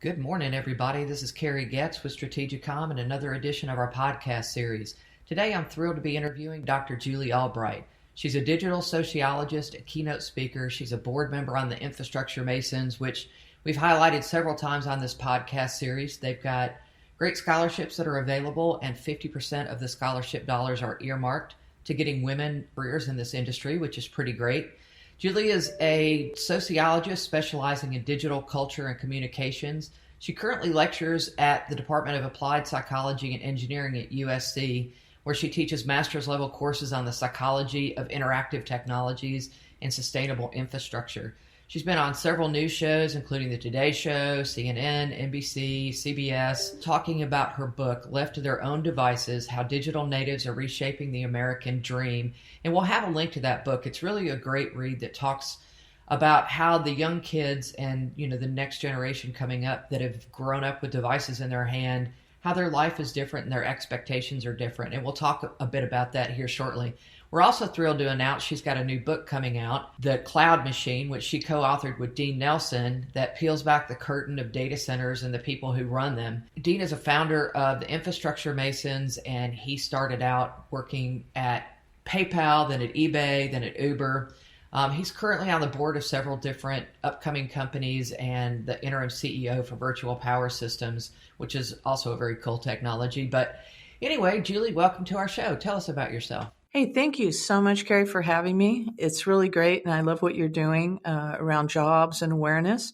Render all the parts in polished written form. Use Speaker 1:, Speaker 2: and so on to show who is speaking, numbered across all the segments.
Speaker 1: Good morning, everybody. This is Carrie Getz with Strategicom and another edition of our podcast series. Today, I'm thrilled to be interviewing Dr. Julie Albright. She's a digital sociologist, a keynote speaker. She's a board member on the Infrastructure Masons, which we've highlighted several times on this podcast series. They've got great scholarships that are available, and 50% of the scholarship dollars are earmarked to getting women careers in this industry, which is pretty great. Julie is a sociologist specializing in digital culture and communications. She currently lectures at the Department of Applied Psychology and Engineering at USC, where she teaches master's level courses on the psychology of interactive technologies and sustainable infrastructure. She's been on several news shows, including The Today Show, CNN, NBC, CBS, talking about her book, Left to Their Own Devices, How Digital Natives Are Reshaping the American Dream. And we'll have a link to that book. It's really a great read that talks about how the young kids and, the next generation coming up that have grown up with devices in their hand, how their life is different and their expectations are different. And we'll talk a bit about that here shortly. We're also thrilled to announce she's got a new book coming out, The Cloud Machine, which she co-authored with Dean Nelson, that peels back the curtain of data centers and the people who run them. Dean is a founder of the Infrastructure Masons, and he started out working at PayPal, then at eBay, then at Uber. He's currently on the board of several different upcoming companies and the interim CEO for Virtual Power Systems, which is also a very cool technology. But anyway, Julie, welcome to our show. Tell us about yourself.
Speaker 2: Hey, thank you so much, Carrie, for having me. It's really great, and I love what you're doing around jobs and awareness.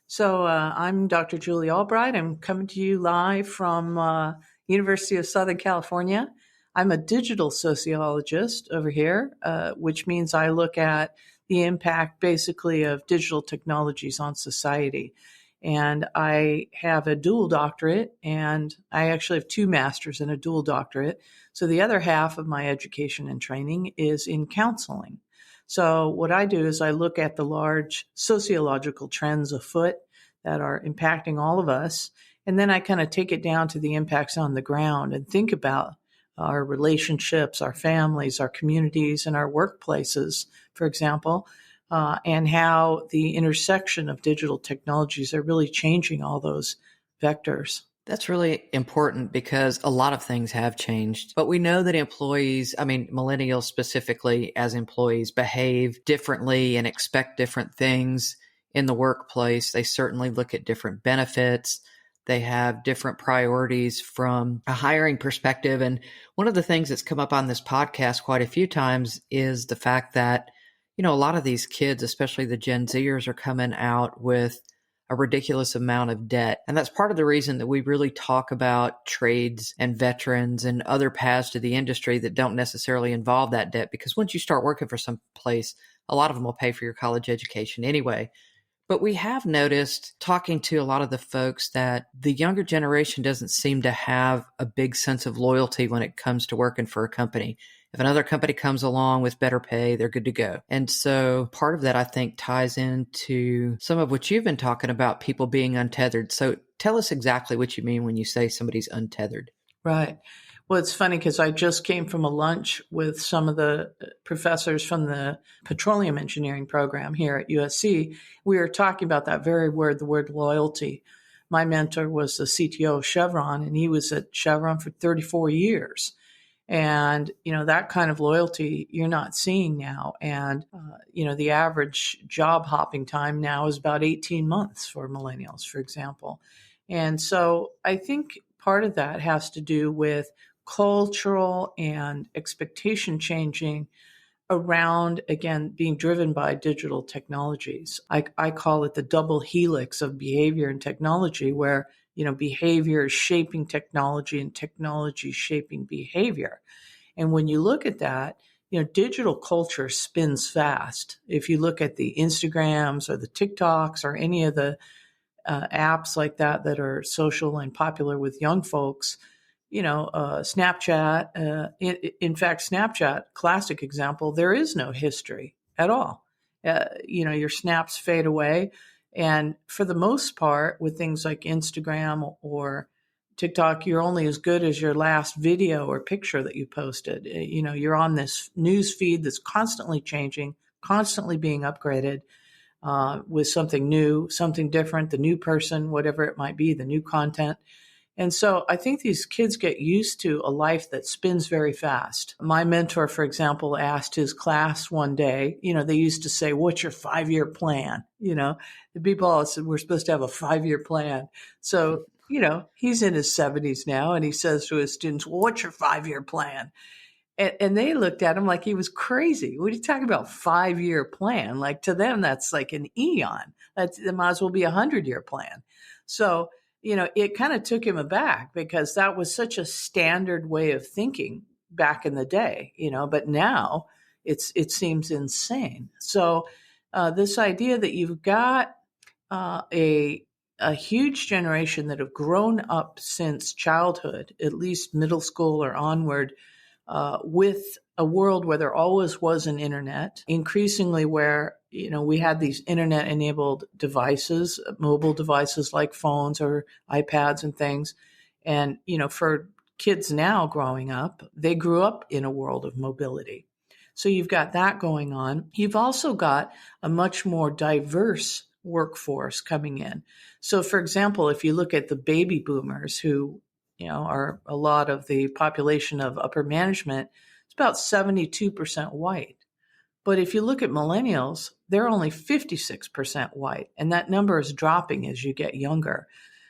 Speaker 2: So I'm Dr. Julie Albright. I'm coming to you live from University of Southern California. I'm a digital sociologist over here, which means I look at the impact basically of digital technologies on society. And I have a dual doctorate, and I actually have 2 masters and a dual doctorate. So the other half of my education and training is in counseling. So what I do is I look at the large sociological trends afoot that are impacting all of us, and then I kind of take it down to the impacts on the ground and think about our relationships, our families, our communities, and our workplaces, for example, and how the intersection of digital technologies are really changing all those vectors.
Speaker 1: That's really important because a lot of things have changed, but we know that millennials specifically as employees behave differently and expect different things in the workplace. They certainly look at different benefits. They have different priorities from a hiring perspective. And one of the things that's come up on this podcast quite a few times is the fact that, a lot of these kids, especially the Gen Zers, are coming out with a ridiculous amount of debt. And that's part of the reason that we really talk about trades and veterans and other paths to the industry that don't necessarily involve that debt. Because once you start working for some place, a lot of them will pay for your college education anyway. But we have noticed, talking to a lot of the folks, that the younger generation doesn't seem to have a big sense of loyalty when it comes to working for a company. If another company comes along with better pay, they're good to go. And so part of that, I think, ties into some of what you've been talking about, people being untethered. So tell us exactly what you mean when you say somebody's untethered.
Speaker 2: Right. Well, it's funny because I just came from a lunch with some of the professors from the petroleum engineering program here at USC. We were talking about that very word, the word loyalty. My mentor was the CTO of Chevron, and he was at Chevron for 34 years. And, that kind of loyalty you're not seeing now. And, the average job hopping time now is about 18 months for millennials, for example. And so I think part of that has to do with cultural and expectation changing around, again, being driven by digital technologies. I call it the double helix of behavior and technology, where, behavior is shaping technology and technology shaping behavior. And when you look at that, digital culture spins fast. If you look at the Instagrams or the TikToks or any of the apps like that are social and popular with young folks, Snapchat, in fact, Snapchat, classic example, there is no history at all. Your snaps fade away. And for the most part, with things like Instagram or TikTok, you're only as good as your last video or picture that you posted. You're on this news feed that's constantly changing, constantly being upgraded. with something new, something different, the new person, whatever it might be, the new content. And so I think these kids get used to a life that spins very fast. My mentor, for example, asked his class one day, they used to say, "What's your 5-year plan?" The people all said, "We're supposed to have a 5-year plan." So, he's in his 70s now, and he says to his students, "Well, what's your 5-year plan?" And they looked at him like he was crazy. What are you talking about, 5-year plan? Like, to them, that's like an eon. It might as well be a 100-year plan. So, it kind of took him aback because that was such a standard way of thinking back in the day, but now it seems insane. So this idea that you've got a huge generation that have grown up since childhood, at least middle school or onward, with a world where there always was an internet, increasingly where, we had these internet enabled devices, mobile devices like phones or iPads and things. And, for kids now growing up, they grew up in a world of mobility. So you've got that going on. You've also got a much more diverse workforce coming in. So, for example, if you look at the baby boomers who are a lot of the population of upper management, it's about 72% white. But if you look at millennials, they're only 56% white, and that number is dropping as you get younger.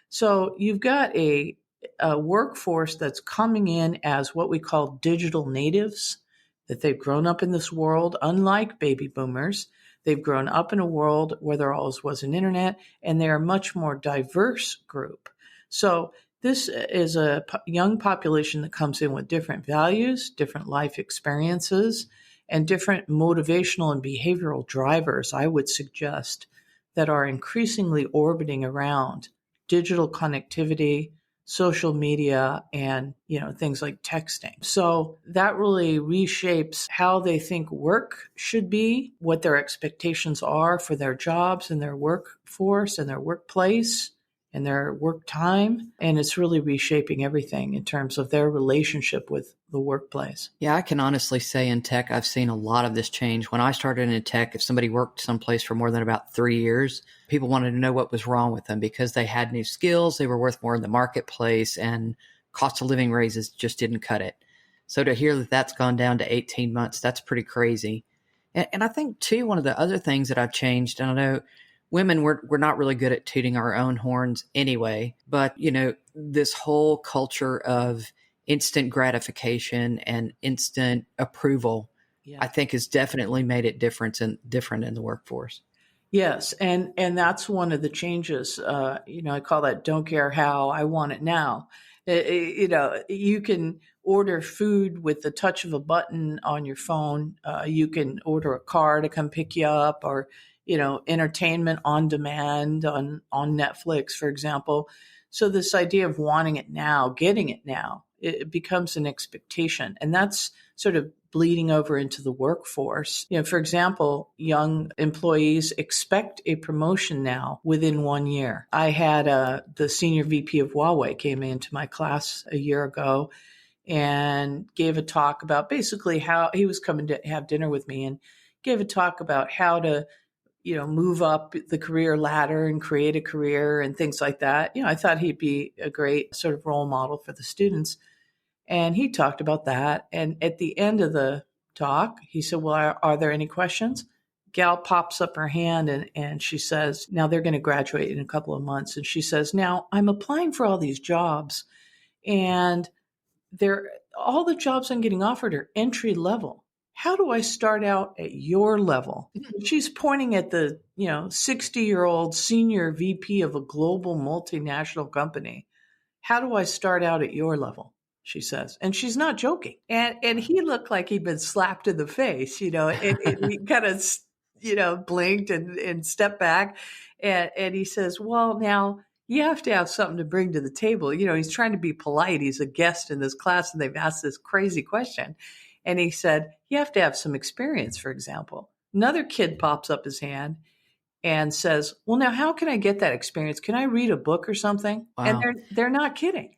Speaker 2: So you've got a workforce that's coming in as what we call digital natives, that they've grown up in this world, unlike baby boomers. They've grown up in a world where there always was an internet, and they're a much more diverse group. So this is a young population that comes in with different values, different life experiences, and different motivational and behavioral drivers, I would suggest, that are increasingly orbiting around digital connectivity, social media, and things like texting. So that really reshapes how they think work should be, what their expectations are for their jobs and their workforce and their workplace and their work time. And it's really reshaping everything in terms of their relationship with the workplace.
Speaker 1: Yeah, I can honestly say in tech, I've seen a lot of this change. When I started in tech, if somebody worked someplace for more than about 3 years, people wanted to know what was wrong with them because they had new skills, they were worth more in the marketplace, and cost of living raises just didn't cut it. So to hear that that's gone down to 18 months, that's pretty crazy. And I think, too, one of the other things that I've changed, and I know women, we're not really good at tooting our own horns anyway, but, this whole culture of instant gratification and instant approval, I think has definitely made it different in the workforce.
Speaker 2: Yes, and that's one of the changes. I call that "don't care how, I want it now." You can order food with the touch of a button on your phone. You can order a car to come pick you up, or entertainment on demand on Netflix, for example. So this idea of wanting it now, getting it now, it becomes an expectation, and that's sort of bleeding over into the workforce. For example, young employees expect a promotion now within 1 year. I had the senior VP of Huawei came into my class a year ago and gave a talk about basically how he was coming to have dinner with me, and gave a talk about how to move up the career ladder and create a career and things like that. I thought he'd be a great sort of role model for the students. And he talked about that. And at the end of the talk, he said, "Well, are there any questions?" Gal pops up her hand and she says, now they're going to graduate in a couple of months. And she says, "Now I'm applying for all these jobs, and all the jobs I'm getting offered are entry level. How do I start out at your level?" She's pointing at the 60-year-old senior VP of a global multinational company. "How do I start out at your level?" she says. And she's not joking. And he looked like he'd been slapped in the face, and he kind of, blinked and stepped back. And he says, "Well, now you have to have something to bring to the table." He's trying to be polite. He's a guest in this class and they've asked this crazy question. And he said, "You have to have some experience, for example." Another kid pops up his hand and says, "Well, now how can I get that experience? Can I read a book or something?"
Speaker 1: Wow.
Speaker 2: And they're not kidding.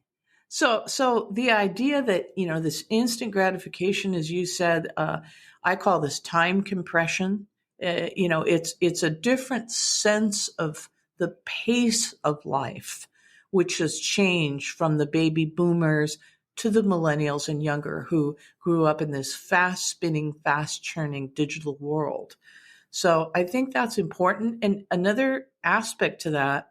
Speaker 2: So the idea that, this instant gratification, as you said, I call this time compression. It's a different sense of the pace of life, which has changed from the baby boomers to the millennials and younger who grew up in this fast spinning, fast churning digital world. So I think that's important. And another aspect to that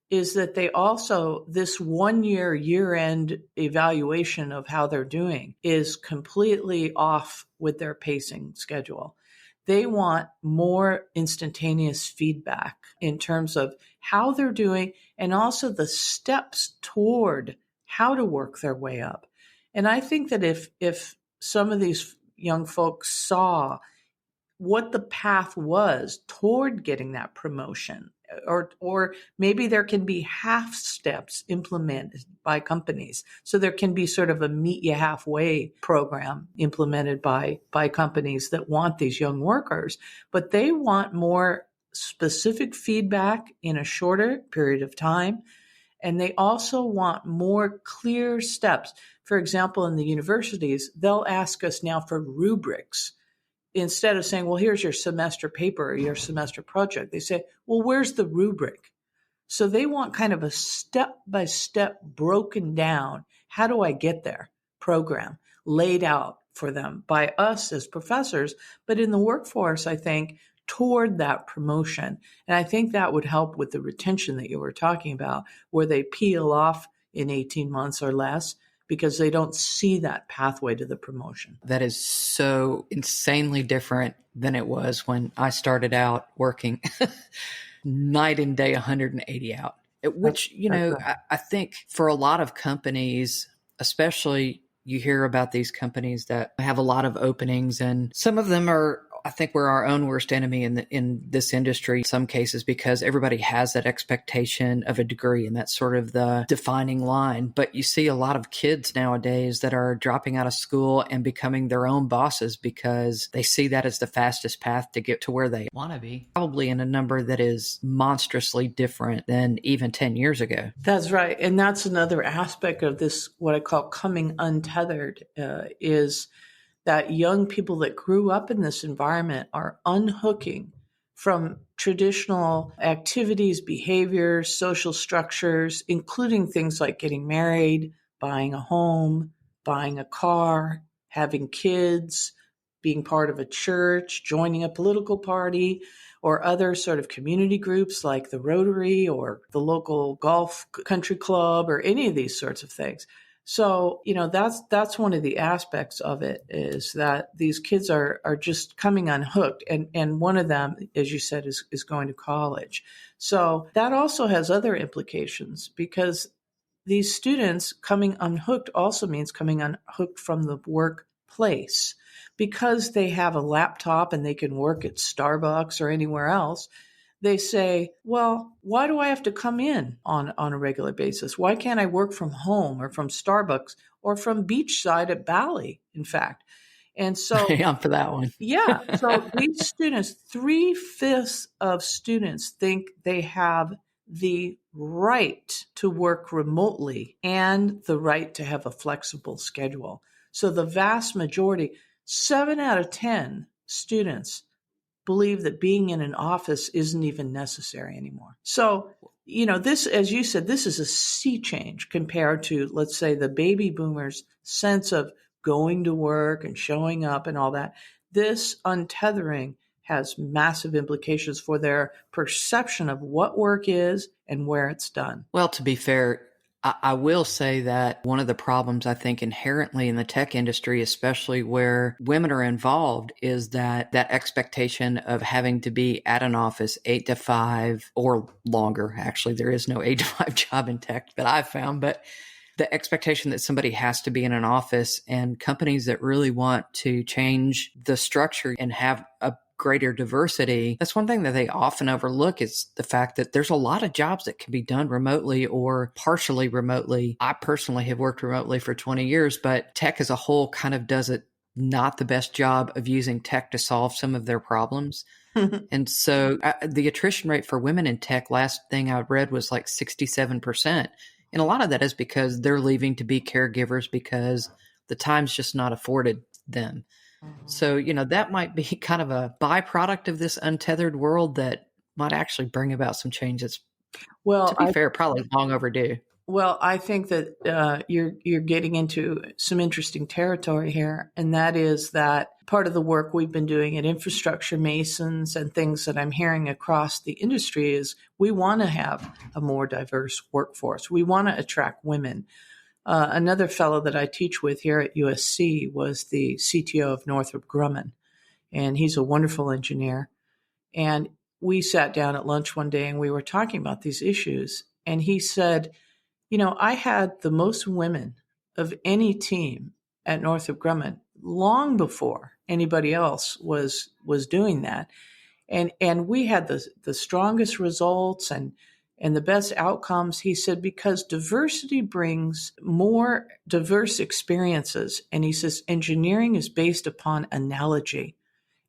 Speaker 2: is that they also, this 1 year end evaluation of how they're doing is completely off with their pacing schedule. They want more instantaneous feedback in terms of how they're doing and also the steps toward how to work their way up. And I think that if some of these young folks saw what the path was toward getting that promotion, or maybe there can be half steps implemented by companies. So there can be sort of a meet you halfway program implemented by companies that want these young workers, but they want more specific feedback in a shorter period of time. And they also want more clear steps. For example, in the universities, they'll ask us now for rubrics. Instead of saying, well, here's your semester paper or your semester project, they say, well, where's the rubric? So they want kind of a step-by-step broken down, how do I get there program laid out for them by us as professors, but in the workforce, I think, toward that promotion. And I think that would help with the retention that you were talking about, where they peel off in 18 months or less, because they don't see that pathway to the promotion.
Speaker 1: That is so insanely different than it was when I started out working night and day, 180 out, which, right. I think for a lot of companies, especially you hear about these companies that have a lot of openings, and some of them are, I think we're our own worst enemy in this industry in some cases, because everybody has that expectation of a degree, and that's sort of the defining line. But you see a lot of kids nowadays that are dropping out of school and becoming their own bosses because they see that as the fastest path to get to where they want to be, probably in a number that is monstrously different than even 10 years ago.
Speaker 2: That's right. And that's another aspect of this, what I call coming untethered, is that young people that grew up in this environment are unhooking from traditional activities, behaviors, social structures, including things like getting married, buying a home, buying a car, having kids, being part of a church, joining a political party, or other sort of community groups like the Rotary or the local golf country club or any of these sorts of things. So, that's one of the aspects of it, is that these kids are just coming unhooked. And one of them, as you said, is going to college. So that also has other implications, because these students coming unhooked also means coming unhooked from the workplace. Because they have a laptop and they can work at Starbucks or anywhere else, they say, well, why do I have to come in on a regular basis? Why can't I work from home or from Starbucks or from beachside at Bali, in fact? And so
Speaker 1: I'm for that one.
Speaker 2: Yeah. So these students, 3/5 of students think they have the right to work remotely and the right to have a flexible schedule. So the vast majority, 7 out of 10 students, believe that being in an office isn't even necessary anymore. So, this, as you said, this is a sea change compared to, let's say, the baby boomers' sense of going to work and showing up and all that. This untethering has massive implications for their perception of what work is and where it's done.
Speaker 1: Well, to be fair, I will say that one of the problems I think inherently in the tech industry, especially where women are involved, is that expectation of having to be at an office 8 to 5 or longer. Actually, there is no 8 to 5 job in tech that I've found, but the expectation that somebody has to be in an office, and companies that really want to change the structure and have a greater diversity, that's one thing that they often overlook, is the fact that there's a lot of jobs that can be done remotely or partially remotely. I personally have worked remotely for 20 years, but tech as a whole kind of does it not the best job of using tech to solve some of their problems. And so the attrition rate for women in tech, last thing I read, was like 67%. And a lot of that is because they're leaving to be caregivers because the time's just not afforded them.
Speaker 2: Mhm.
Speaker 1: So, that might be kind of a byproduct of this untethered world that might actually bring about some change that's, to
Speaker 2: Well,
Speaker 1: be fair, probably long overdue.
Speaker 2: I think that you're getting into some interesting territory here, and that is that part of the work we've been doing at Infrastructure Masons and things that I'm hearing across the industry is we want to have a more diverse workforce. We want to attract women. Another fellow that I teach with here at USC was the CTO of Northrop Grumman, and he's a wonderful engineer. And we sat down at lunch one day and we were talking about these issues, and he said, I had the most women of any team at Northrop Grumman long before anybody else was doing that, and we had the strongest results and the best outcomes. He said because diversity brings more diverse experiences, and he says engineering is based upon analogy.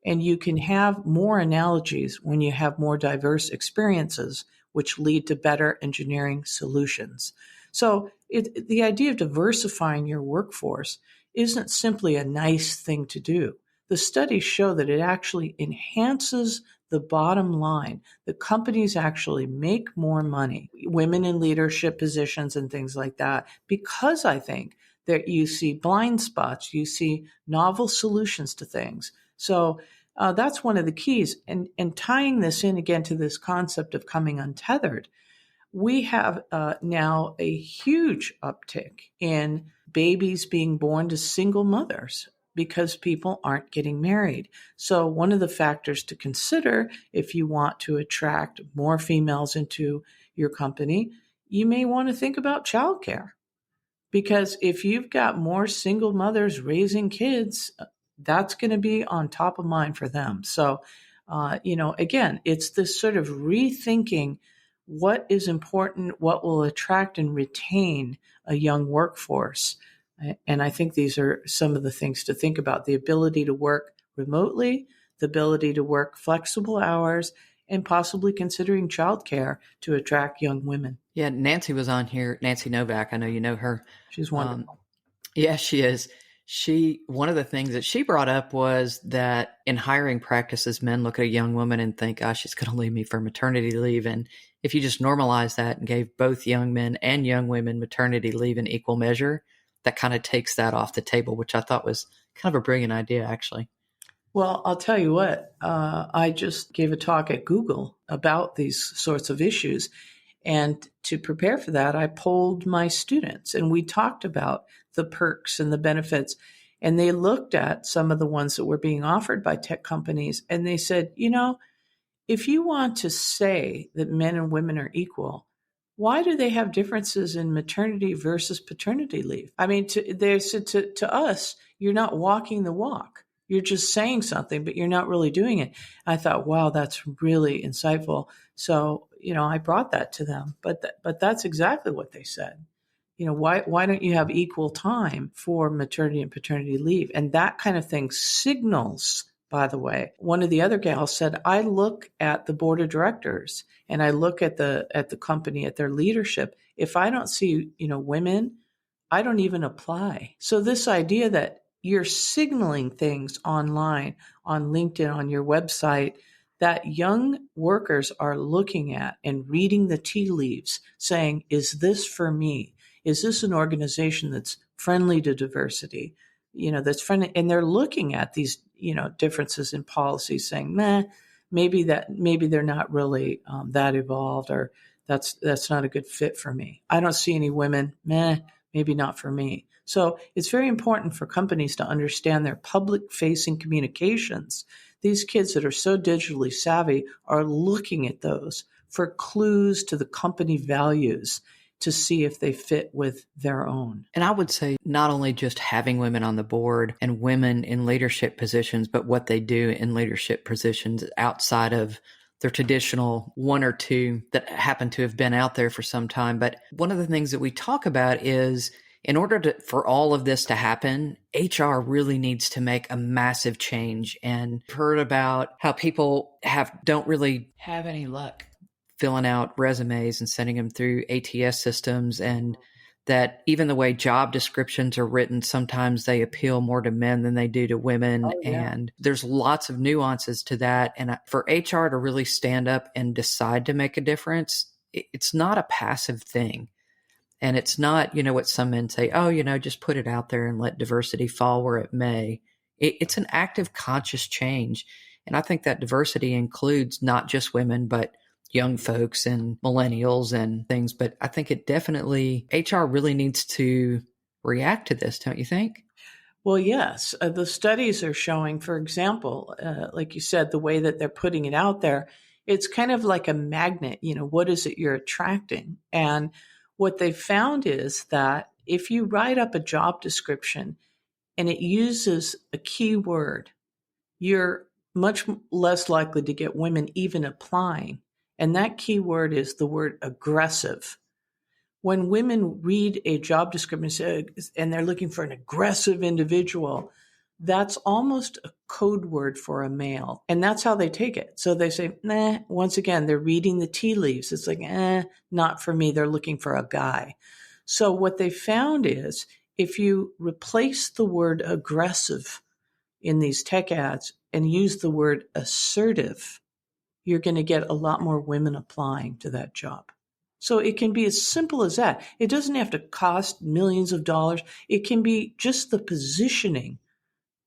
Speaker 2: And you can have more analogies when you have more diverse experiences, which lead to better engineering solutions. So the idea of diversifying your workforce isn't simply a nice thing to do. The studies show that it actually enhances the bottom line. The companies actually make more money, women in leadership positions and things like that, because I think that you see blind spots, you see novel solutions to things. So that's one of the keys. And tying this in again to this concept of coming untethered, we have now a huge uptick in babies being born to single mothers because people aren't getting married. So, one of the factors to consider if you want to attract more females into your company, you may want to think about childcare. Because if you've got more single mothers raising kids, that's going to be on top of mind for them. So, again, it's this sort of rethinking what is important, what will attract and retain a young workforce. And I think these are some of the things to think about: the ability to work remotely, the ability to work flexible hours, and possibly considering childcare to attract young women.
Speaker 1: Yeah, Nancy was on here. Nancy Novak, I know you know her.
Speaker 2: She's
Speaker 1: Um,
Speaker 2: wonderful.
Speaker 1: yeah, she is. One of the things that she brought up was that in hiring practices, men look at a young woman and think, "Oh, she's going to leave me for maternity leave." And if you just normalize that and gave both young men and young women maternity leave in equal measure, that kind of takes that off the table, which I thought was kind of a brilliant idea, actually.
Speaker 2: Well, I'll tell you what, I just gave a talk at Google about these sorts of issues. And to prepare for that, I polled my students and we talked about the perks and the benefits. And they looked at some of the ones that were being offered by tech companies and they said, if you want to say that men and women are equal, why do they have differences in maternity versus paternity leave? I mean, they said to us, you're not walking the walk. You're just saying something, but you're not really doing it. I thought, wow, that's really insightful. So, I brought that to them, but that's exactly what they said. Why don't you have equal time for maternity and paternity leave? And that kind of thing signals, by the way. One of the other gals said, I look at the board of directors and I look at the company, at their leadership. If I don't see, women, I don't even apply. So this idea that you're signaling things online, on LinkedIn, on your website, that young workers are looking at and reading the tea leaves saying, is this for me? Is this an organization that's friendly to diversity? That's friendly. And they're looking at these, differences in policy saying, maybe they're not really that evolved, or that's not a good fit for me. I don't see any women, maybe not for me. So it's very important for companies to understand their public facing communications. These kids that are so digitally savvy are looking at those for clues to the company values to see if they fit with their own.
Speaker 1: And I would say not only just having women on the board and women in leadership positions, but what they do in leadership positions outside of their traditional one or two that happen to have been out there for some time. But one of the things that we talk about is in order for all of this to happen, HR really needs to make a massive change. And I've heard about how people don't really have any luck filling out resumes and sending them through ATS systems. And that even the way job descriptions are written, sometimes they appeal more to men than they do to women.
Speaker 2: Oh, yeah.
Speaker 1: And there's lots of nuances to that. And for HR to really stand up and decide to make a difference, it's not a passive thing. And it's not, what some men say, oh, just put it out there and let diversity fall where it may. It's an active, conscious change. And I think that diversity includes not just women, but young folks and millennials and things. But I think it definitely, HR really needs to react to this, don't you think?
Speaker 2: Well, yes. The studies are showing, for example, like you said, the way that they're putting it out there, it's kind of like a magnet. What is it you're attracting? And what they found is that if you write up a job description and it uses a keyword, you're much less likely to get women even applying. And that keyword is the word aggressive. When women read a job description and they're looking for an aggressive individual, that's almost a code word for a male. And that's how they take it. So they say, nah, once again, they're reading the tea leaves. It's like, not for me. They're looking for a guy. So what they found is if you replace the word aggressive in these tech ads and use the word assertive, you're going to get a lot more women applying to that job. So it can be as simple as that. It doesn't have to cost millions of dollars. It can be just the positioning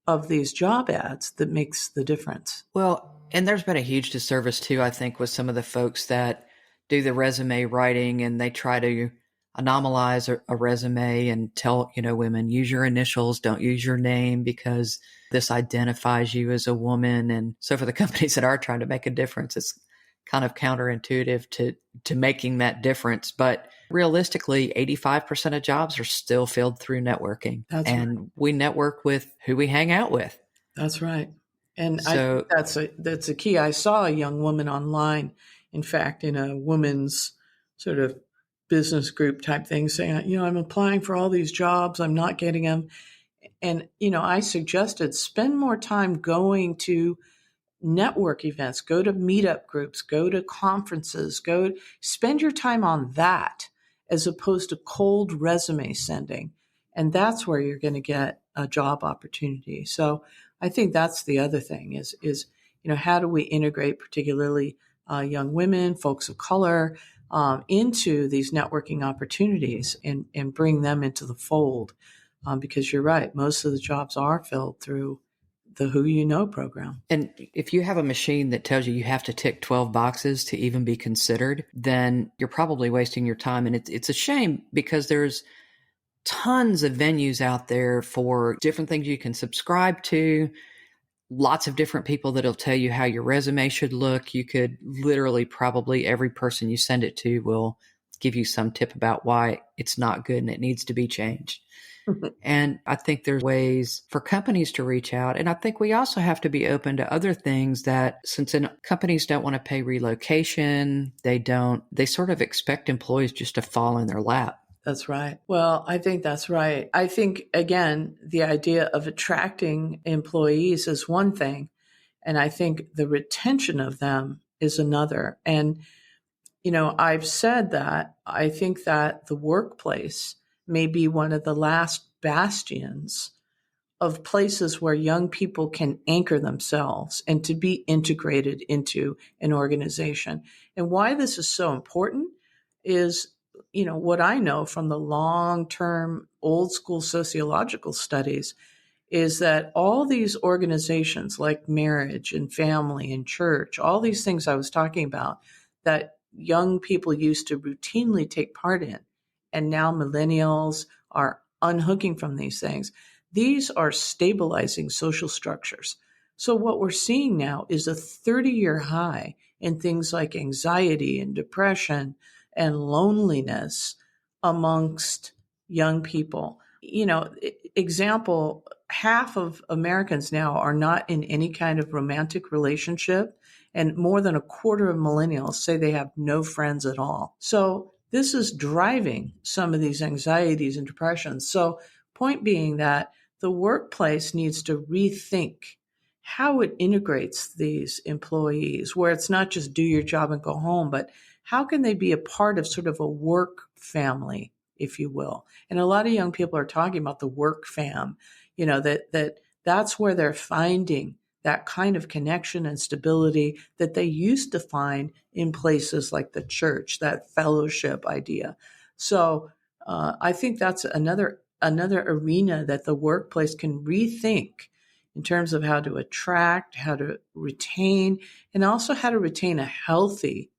Speaker 2: of these job ads that makes the difference.
Speaker 1: Well, and there's been a huge disservice too, I think, with some of the folks that do the resume writing and they try to anomalize a resume and tell, women, use your initials, don't use your name because this identifies you as a woman. And so for the companies that are trying to make a difference, it's kind of counterintuitive to making that difference. But realistically, 85% of jobs are still filled through networking. Right. We network with who we hang out with.
Speaker 2: That's right. And so, I think that's a key. I saw a young woman online, in fact, in a women's sort of business group type thing saying, I'm applying for all these jobs. I'm not getting them. And, I suggested spend more time going to network events, go to meetup groups, go to conferences, spend your time on that as opposed to cold resume sending. And that's where you're going to get a job opportunity. So I think that's the other thing is, how do we integrate particularly young women, folks of color, into these networking opportunities and bring them into the fold? Because you're right, most of the jobs are filled through the Who You Know program.
Speaker 1: And if you have a machine that tells you have to tick 12 boxes to even be considered, then you're probably wasting your time. And it's a shame because there's tons of venues out there for different things you can subscribe to, lots of different people that'll tell you how your resume should look. You could literally probably every person you send it to will give you some tip about why it's not good and it needs to be changed. And I think there's ways for companies to reach out. And I think we also have to be open to other things that since companies don't want to pay relocation, they sort of expect employees just to fall in their lap.
Speaker 2: That's right. Well, I think that's right. I think, again, the idea of attracting employees is one thing. And I think the retention of them is another. And, I've said that I think that the workplace may be one of the last bastions of places where young people can anchor themselves and to be integrated into an organization. And why this is so important is, what I know from the long-term old school sociological studies is that all these organizations like marriage and family and church, all these things I was talking about that young people used to routinely take part in, and now millennials are unhooking from these things. These are stabilizing social structures. So what we're seeing now is a 30-year high in things like anxiety and depression and loneliness amongst young people. Example, half of Americans now are not in any kind of romantic relationship, and more than a quarter of millennials say they have no friends at all. So this is driving some of these anxieties and depressions. So point being that the workplace needs to rethink how it integrates these employees, where it's not just do your job and go home, but how can they be a part of sort of a work family, if you will. And a lot of young people are talking about the work fam, that's where they're finding that kind of connection and stability that they used to find in places like the church, that fellowship idea. So I think that's another arena that the workplace can rethink in terms of how to attract, how to retain, and also how to retain a healthy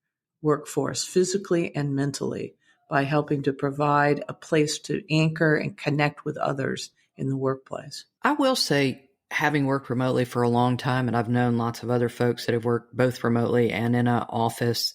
Speaker 2: workforce physically and mentally by helping to provide a place to anchor and connect with others in the workplace.
Speaker 1: I will say, having worked remotely for a long time, and I've known lots of other folks that have worked both remotely and in an office,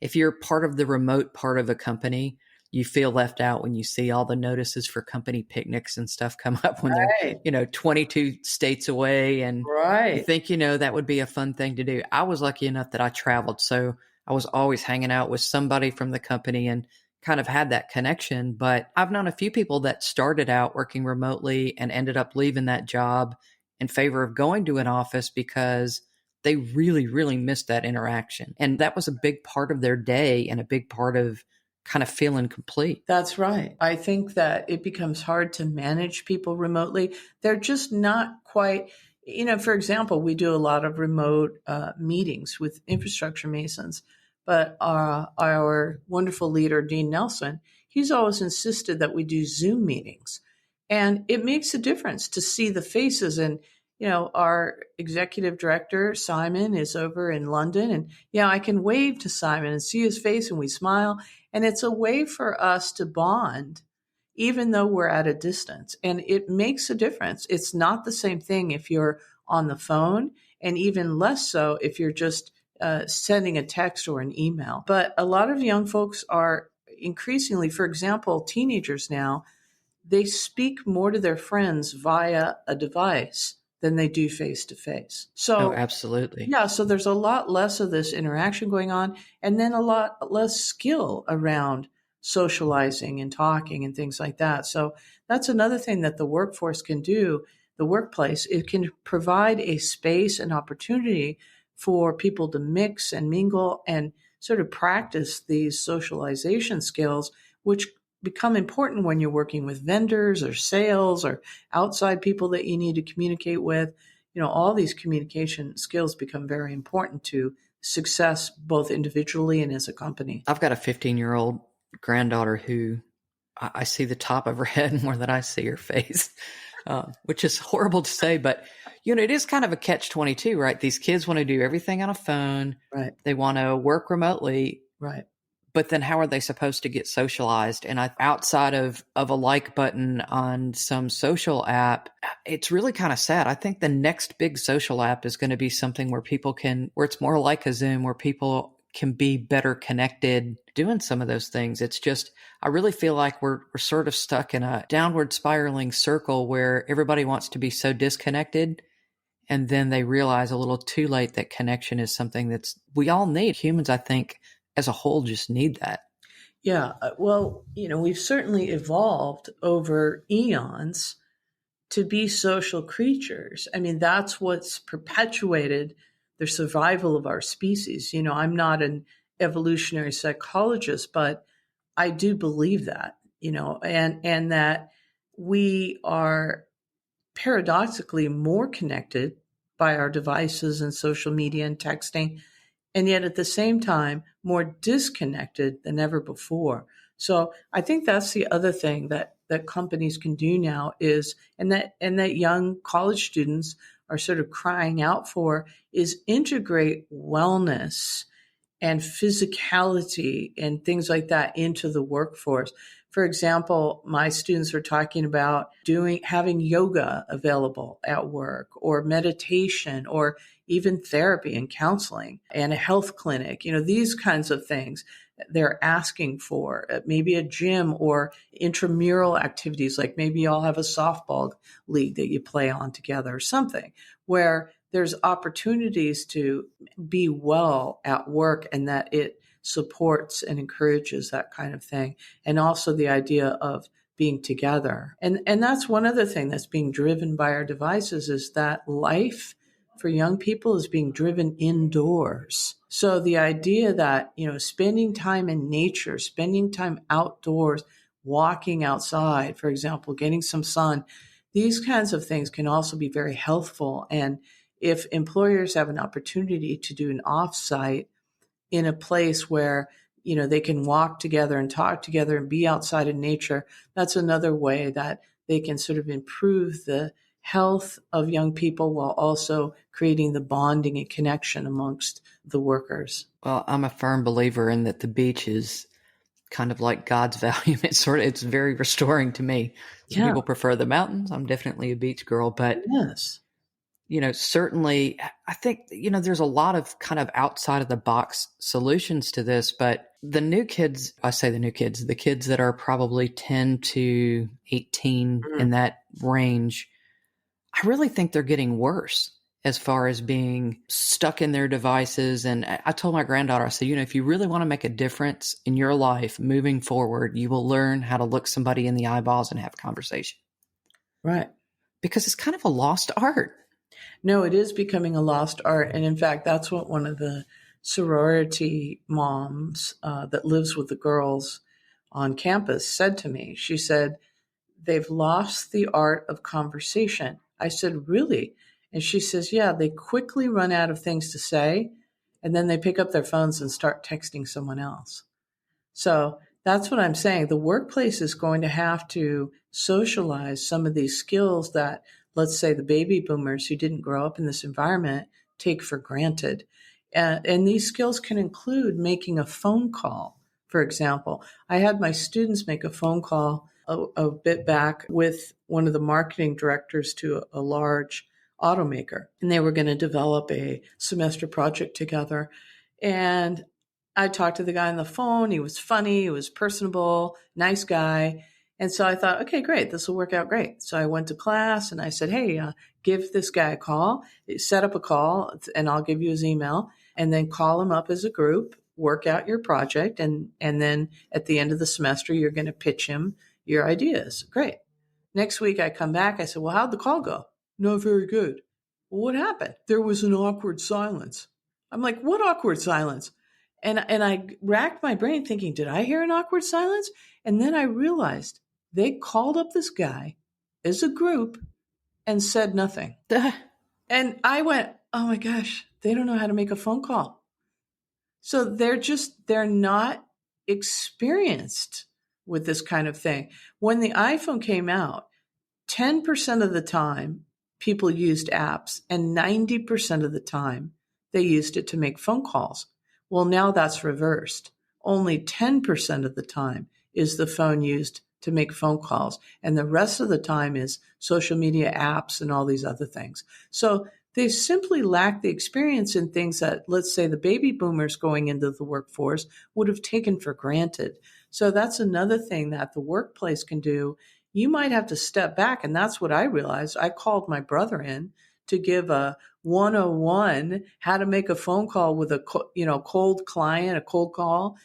Speaker 1: if you're part of the remote part of a company, you feel left out when you see all the notices for company picnics and stuff come up when
Speaker 2: Right.
Speaker 1: they're, 22 states away. And
Speaker 2: Right.
Speaker 1: you think, that would be a fun thing to do. I was lucky enough that I traveled. So I was always hanging out with somebody from the company and kind of had that connection. But I've known a few people that started out working remotely and ended up leaving that job in favor of going to an office because they really, really missed that interaction. And that was a big part of their day and a big part of kind of feeling complete.
Speaker 2: That's right. I think that it becomes hard to manage people remotely. They're just not quite, for example, we do a lot of remote meetings with infrastructure masons, but our wonderful leader, Dean Nelson, he's always insisted that we do Zoom meetings. And it makes a difference to see the faces. And, our executive director, Simon, is over in London. And, I can wave to Simon and see his face and we smile. And it's a way for us to bond, even though we're at a distance. And it makes a difference. It's not the same thing if you're on the phone, and even less so if you're just sending a text or an email. But a lot of young folks are increasingly, for example, teenagers now, they speak more to their friends via a device than they do face to face. So,
Speaker 1: absolutely.
Speaker 2: Yeah, so there's a lot less of this interaction going on, and then a lot less skill around socializing and talking and things like that. So that's another thing that the workforce can do, the workplace. It can provide a space and opportunity for people to mix and mingle and sort of practice these socialization skills, which become important when you're working with vendors or sales or outside people that you need to communicate with. All these communication skills become very important to success, both individually and as a company.
Speaker 1: I've got a 15-year-old granddaughter who I see the top of her head more than I see her face, which is horrible to say, but it is kind of a catch-22, right? These kids want to do everything on a phone.
Speaker 2: Right.
Speaker 1: They want to work remotely.
Speaker 2: Right.
Speaker 1: But then how are they supposed to get socialized? And outside of a like button on some social app, it's really kind of sad. I think the next big social app is going to be something where where it's more like a Zoom, where people can be better connected doing some of those things. It's just, I really feel like we're sort of stuck in a downward spiraling circle where everybody wants to be so disconnected. And then they realize a little too late that connection is something we all need. Humans, I think, as a whole, just need that.
Speaker 2: Yeah. Well, we've certainly evolved over eons to be social creatures. I mean, that's what's perpetuated the survival of our species. I'm not an evolutionary psychologist, but I do believe that, and that we are paradoxically more connected by our devices and social media and texting, and yet at the same time, more disconnected than ever before. So I think that's the other thing that companies can do now is, and that young college students are sort of crying out for, is integrate wellness and physicality and things like that into the workforce. For example, my students are talking about having yoga available at work, or meditation, or even therapy and counseling, and a health clinic, these kinds of things they're asking for. Maybe a gym or intramural activities, like maybe y'all have a softball league that you play on together or something, where there's opportunities to be well at work and that it supports and encourages that kind of thing. And also the idea of being together. And that's one other thing that's being driven by our devices, is that life for young people is being driven indoors. So the idea that, spending time in nature, spending time outdoors walking outside, for example, getting some sun. These kinds of things can also be very healthful. And if employers have an opportunity to do an offsite in a place where, they can walk together and talk together and be outside in nature, that's another way that they can sort of improve the health of young people while also creating the bonding and connection amongst the workers.
Speaker 1: Well, I'm a firm believer in that the beach is kind of like God's value. It's very restoring to me. Some people prefer the mountains. I'm definitely a beach girl, but
Speaker 2: yes,
Speaker 1: certainly I think, there's a lot of kind of outside of the box solutions to this, but the new kids, I say the new kids, the kids that are probably 10 to 18 in that range, I really think they're getting worse as far as being stuck in their devices. And I told my granddaughter, I said, if you really want to make a difference in your life moving forward, you will learn how to look somebody in the eyeballs and have a conversation.
Speaker 2: Right.
Speaker 1: Because it's kind of a lost art.
Speaker 2: No, it is becoming a lost art. And in fact, that's what one of the sorority moms that lives with the girls on campus said to me. She said, they've lost the art of conversation. I said, really? And she says, yeah, they quickly run out of things to say, and then they pick up their phones and start texting someone else. So that's what I'm saying. The workplace is going to have to socialize some of these skills that, let's say, the baby boomers who didn't grow up in this environment take for granted. And these skills can include making a phone call. For example, I had my students make a phone call a bit back with one of the marketing directors to a large automaker, and they were going to develop a semester project together. And I talked to the guy on the phone. He was funny. He was personable, nice guy. And so I thought, okay, great. This will work out great. So I went to class and I said, hey, give this guy a call, set up a call, and I'll give you his email, and then call him up as a group, work out your project. And then at the end of the semester, you're going to pitch him your ideas. Great. Next week I come back. I said, well, how'd the call go? Not very good. Well, what happened? There was an awkward silence. I'm like, what awkward silence? And I racked my brain thinking, did I hear an awkward silence? And then I realized they called up this guy as a group and said nothing. And I went, oh my gosh, they don't know how to make a phone call. So they're not experienced with this kind of thing. When the iPhone came out, 10% of the time people used apps, and 90% of the time they used it to make phone calls. Well, now that's reversed. Only 10% of the time is the phone used to make phone calls, and the rest of the time is social media apps and all these other things. So they simply lack the experience in things that, let's say, the baby boomers going into the workforce would have taken for granted. So that's another thing that the workplace can do. You might have to step back, and that's what I realized. I called my brother in to give a 101 how to make a phone call with a cold client, a cold call,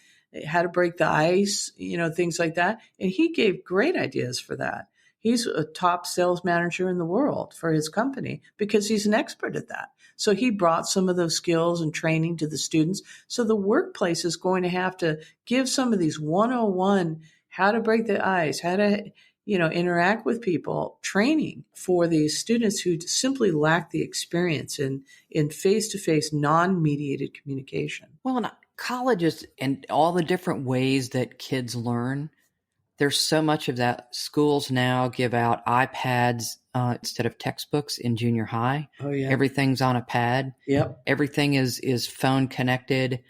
Speaker 2: how to break the ice, things like that. And he gave great ideas for that. He's a top sales manager in the world for his company because he's an expert at that. So he brought some of those skills and training to the students. So the workplace is going to have to give some of these 101 how to break the ice, how to interact with people, training for these students who simply lack the experience in face-to-face, non-mediated communication.
Speaker 1: Well, and colleges and all the different ways that kids learn, there's so much of that. Schools now give out iPads instead of textbooks in junior high.
Speaker 2: Oh, yeah.
Speaker 1: Everything's on a pad.
Speaker 2: Yep.
Speaker 1: Everything is phone connected.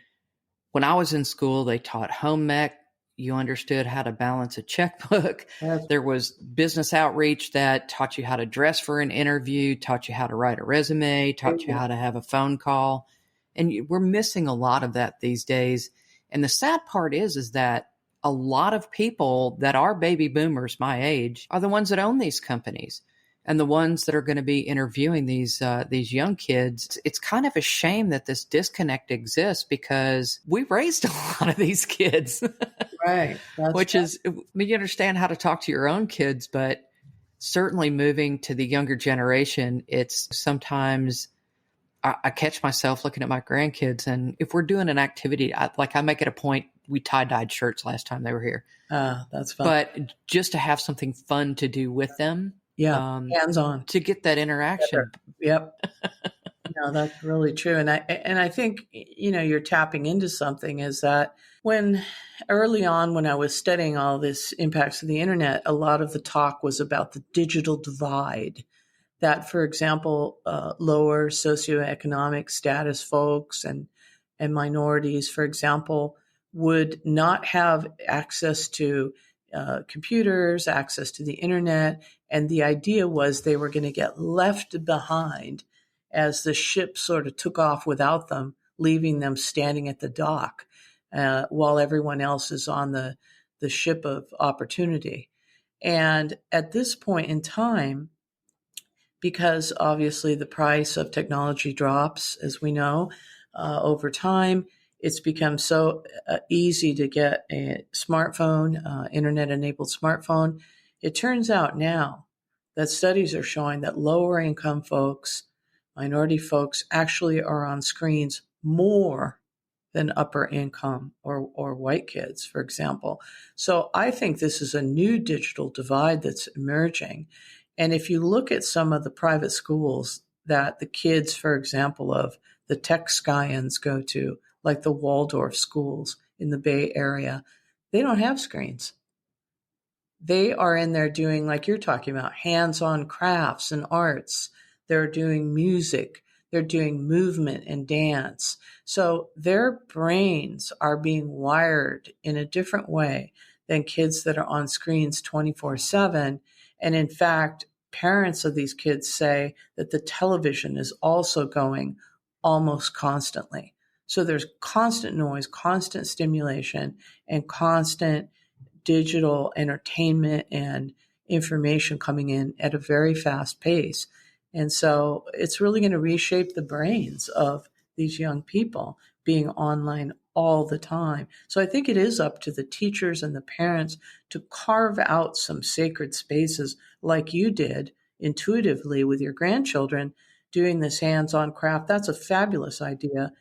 Speaker 1: When I was in school, they taught home ec. You understood how to balance a checkbook. There was business outreach that taught you how to dress for an interview, taught you how to write a resume, taught you how to have a phone call. And we're missing a lot of that these days. And the sad part is that a lot of people that are baby boomers my age are the ones that own these companies and the ones that are going to be interviewing these young kids. It's kind of a shame that this disconnect exists because we raised a lot of these kids.
Speaker 2: Right.
Speaker 1: You understand how to talk to your own kids, but certainly moving to the younger generation, it's sometimes I catch myself looking at my grandkids, and if we're doing an activity, I make it a point we tie-dyed shirts last time they were here.
Speaker 2: That's fun.
Speaker 1: But just to have something fun to do with them.
Speaker 2: Yeah, hands-on.
Speaker 1: To get that interaction.
Speaker 2: Yep. No, that's really true. And I think, you're tapping into something is that when early on, when I was studying all this impacts of the internet, a lot of the talk was about the digital divide. That, for example, lower socioeconomic status folks and minorities, for example, would not have access to computers, access to the internet. And the idea was they were going to get left behind as the ship sort of took off without them, leaving them standing at the dock while everyone else is on the ship of opportunity. And at this point in time, because obviously the price of technology drops, as we know, over time, it's become so easy to get a smartphone, internet-enabled smartphone. It turns out now that studies are showing that lower income folks, minority folks actually are on screens more than upper income or white kids, for example. So I think this is a new digital divide that's emerging. And if you look at some of the private schools that the kids, for example, of the tech scions go to, like the Waldorf schools in the Bay Area, they don't have screens. They are in there doing, like you're talking about, hands-on crafts and arts. They're doing music. They're doing movement and dance. So their brains are being wired in a different way than kids that are on screens 24/7. And in fact, parents of these kids say that the television is also going almost constantly. So there's constant noise, constant stimulation, and constant digital entertainment and information coming in at a very fast pace. And so it's really going to reshape the brains of these young people being online all the time. So I think it is up to the teachers and the parents to carve out some sacred spaces like you did intuitively with your grandchildren doing this hands-on craft. That's a fabulous idea.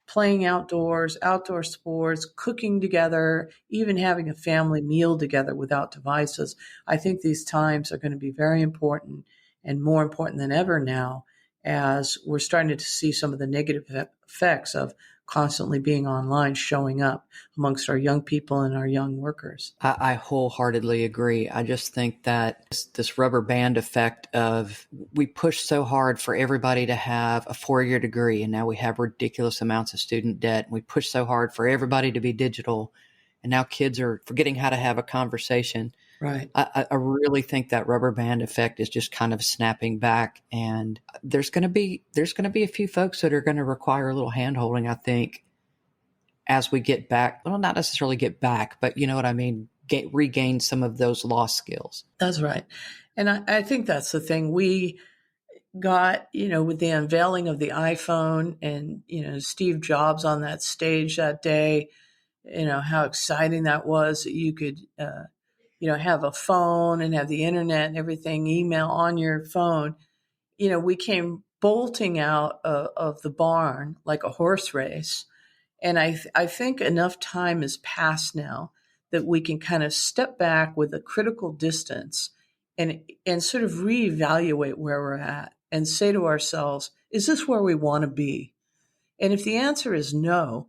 Speaker 2: Playing outdoors, outdoor sports, cooking together, even having a family meal together without devices. I think these times are going to be very important and more important than ever now as we're starting to see some of the negative effects of constantly being online showing up amongst our young people and our young workers.
Speaker 1: I wholeheartedly agree. I just think that this rubber band effect of we push so hard for everybody to have a 4-year degree, and now we have ridiculous amounts of student debt. We push so hard for everybody to be digital, and now kids are forgetting how to have a conversation.
Speaker 2: Right.
Speaker 1: I really think that rubber band effect is just kind of snapping back, and there's going to be a few folks that are going to require a little hand-holding, I think, as we get back. Well, not necessarily get back, but you know what I mean, regain some of those lost skills.
Speaker 2: That's right. And I think that's the thing. We got, with the unveiling of the iPhone and, Steve Jobs on that stage that day, how exciting that was that you could, have a phone and have the internet and everything, email on your phone. We came bolting out of the barn like a horse race. And I think enough time has passed now that we can kind of step back with a critical distance and sort of reevaluate where we're at and say to ourselves, is this where we want to be? And if the answer is no,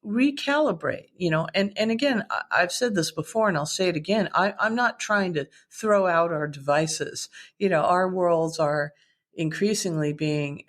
Speaker 2: recalibrate, and again, I've said this before and I'll say it again. I'm not trying to throw out our devices. Our worlds are increasingly being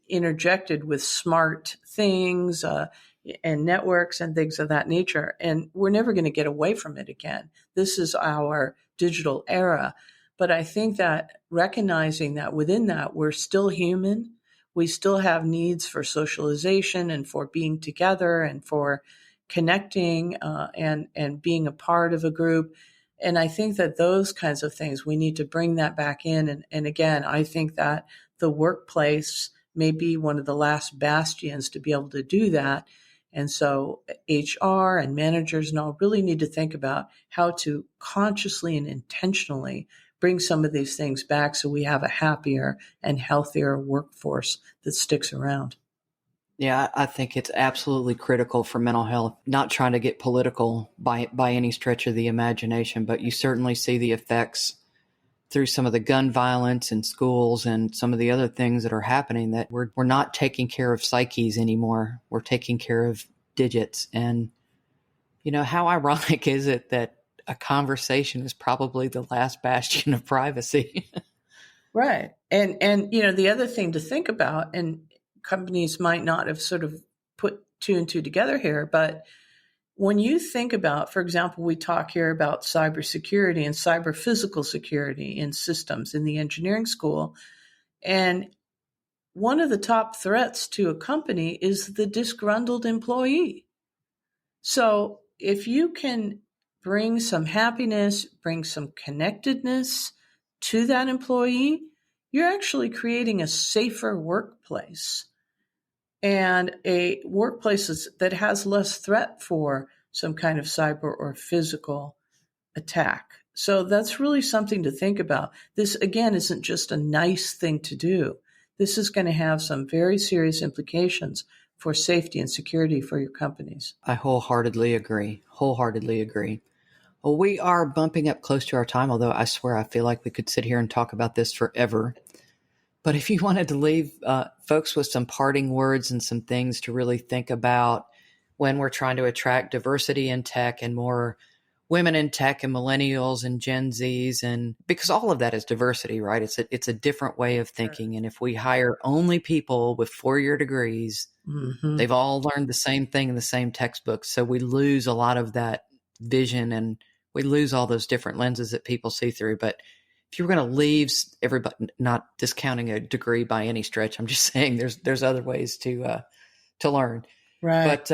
Speaker 2: interjected with smart things and networks and things of that nature. And we're never going to get away from it again. This is our digital era. But I think that recognizing that within that, we're still human. We still have needs for socialization and for being together and for connecting and being a part of a group. And I think that those kinds of things, we need to bring that back in. And again, I think that the workplace may be one of the last bastions to be able to do that. And so HR and managers and all really need to think about how to consciously and intentionally bring some of these things back so we have a happier and healthier workforce that sticks around.
Speaker 1: Yeah, I think it's absolutely critical for mental health. Not trying to get political by any stretch of the imagination, but you certainly see the effects through some of the gun violence in schools and some of the other things that are happening, that we're not taking care of psyches anymore. We're taking care of digits. And, how ironic is it that a conversation is probably the last bastion of privacy?
Speaker 2: Right. And the other thing to think about, and companies might not have sort of put two and two together here, but when you think about, for example, we talk here about cybersecurity and cyber physical security in systems in the engineering school. And one of the top threats to a company is the disgruntled employee. So if you can bring some happiness, bring some connectedness to that employee, you're actually creating a safer workplace and a workplace that has less threat for some kind of cyber or physical attack. So that's really something to think about. This, again, isn't just a nice thing to do. This is going to have some very serious implications for safety and security for your companies.
Speaker 1: I wholeheartedly agree. Well, we are bumping up close to our time, although I swear I feel like we could sit here and talk about this forever. But if you wanted to leave folks with some parting words and some things to really think about when we're trying to attract diversity in tech and more women in tech and millennials and Gen Zs, and because all of that is diversity, right? It's a different way of thinking. And if we hire only people with 4-year degrees, they've all learned the same thing in the same textbooks. So we lose a lot of that vision and we lose all those different lenses that people see through. But if you were going to leave everybody, not discounting a degree by any stretch, I'm just saying there's other ways to learn.
Speaker 2: Right.
Speaker 1: But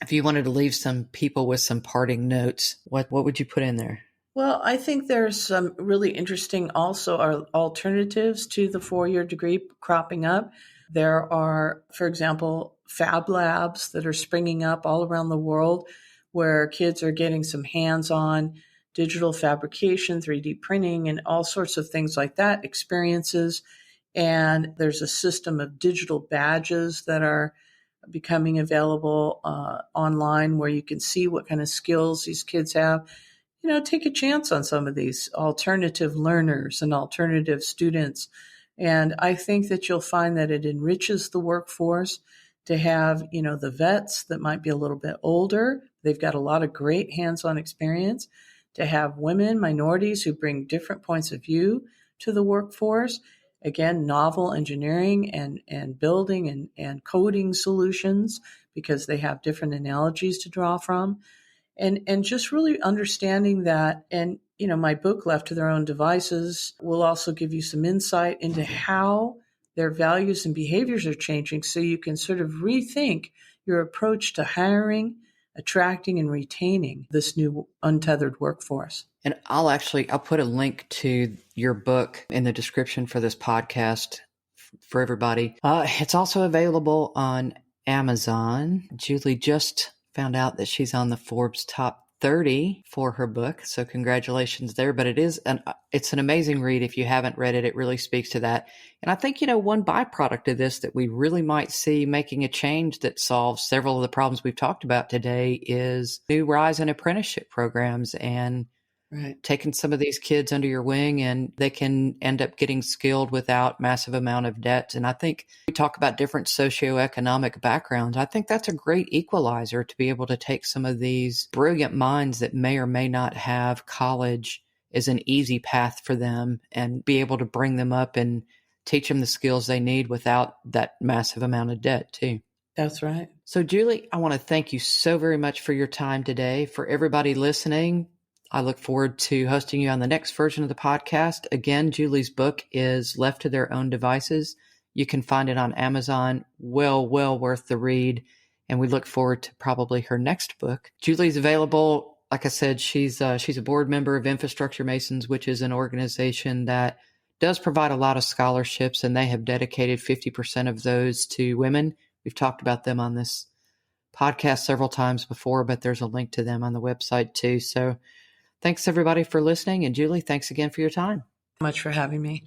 Speaker 1: if you wanted to leave some people with some parting notes, what would you put in there?
Speaker 2: Well, I think there's some really interesting also alternatives to the 4-year degree cropping up. There are, for example, fab labs that are springing up all around the world where kids are getting some hands-on digital fabrication, 3D printing, and all sorts of things like that, experiences. And there's a system of digital badges that are becoming available online where you can see what kind of skills these kids have. Take a chance on some of these alternative learners and alternative students. And I think that you'll find that it enriches the workforce to have, the vets that might be a little bit older. They've got a lot of great hands-on experience. To have women, minorities who bring different points of view to the workforce. Again, novel engineering and building and coding solutions because they have different analogies to draw from. And just really understanding that. And, my book, Left to Their Own Devices, will also give you some insight into how their values and behaviors are changing so you can sort of rethink your approach to hiring, attracting, and retaining this new untethered workforce.
Speaker 1: And I'll put a link to your book in the description for this podcast for everybody. It's also available on Amazon. Julie just found out that she's on the Forbes Top 30 for her book. So congratulations there. But it's an amazing read. If you haven't read it, it really speaks to that. And I think, one byproduct of this that we really might see making a change that solves several of the problems we've talked about today is new rise in apprenticeship programs and taking some of these kids under your wing, and they can end up getting skilled without massive amount of debt. And I think we talk about different socioeconomic backgrounds. I think that's a great equalizer to be able to take some of these brilliant minds that may or may not have college as an easy path for them and be able to bring them up and teach them the skills they need without that massive amount of debt too.
Speaker 2: That's right.
Speaker 1: So Julie, I want to thank you so very much for your time today. For everybody listening, I look forward to hosting you on the next version of the podcast. Again, Julie's book is Left to Their Own Devices. You can find it on Amazon. Well worth the read. And we look forward to probably her next book. Julie's available. Like I said, she's a board member of Infrastructure Masons, which is an organization that does provide a lot of scholarships, and they have dedicated 50% of those to women. We've talked about them on this podcast several times before, but there's a link to them on the website too. So thanks everybody for listening. And Julie, thanks again for your time.
Speaker 2: Much for having me.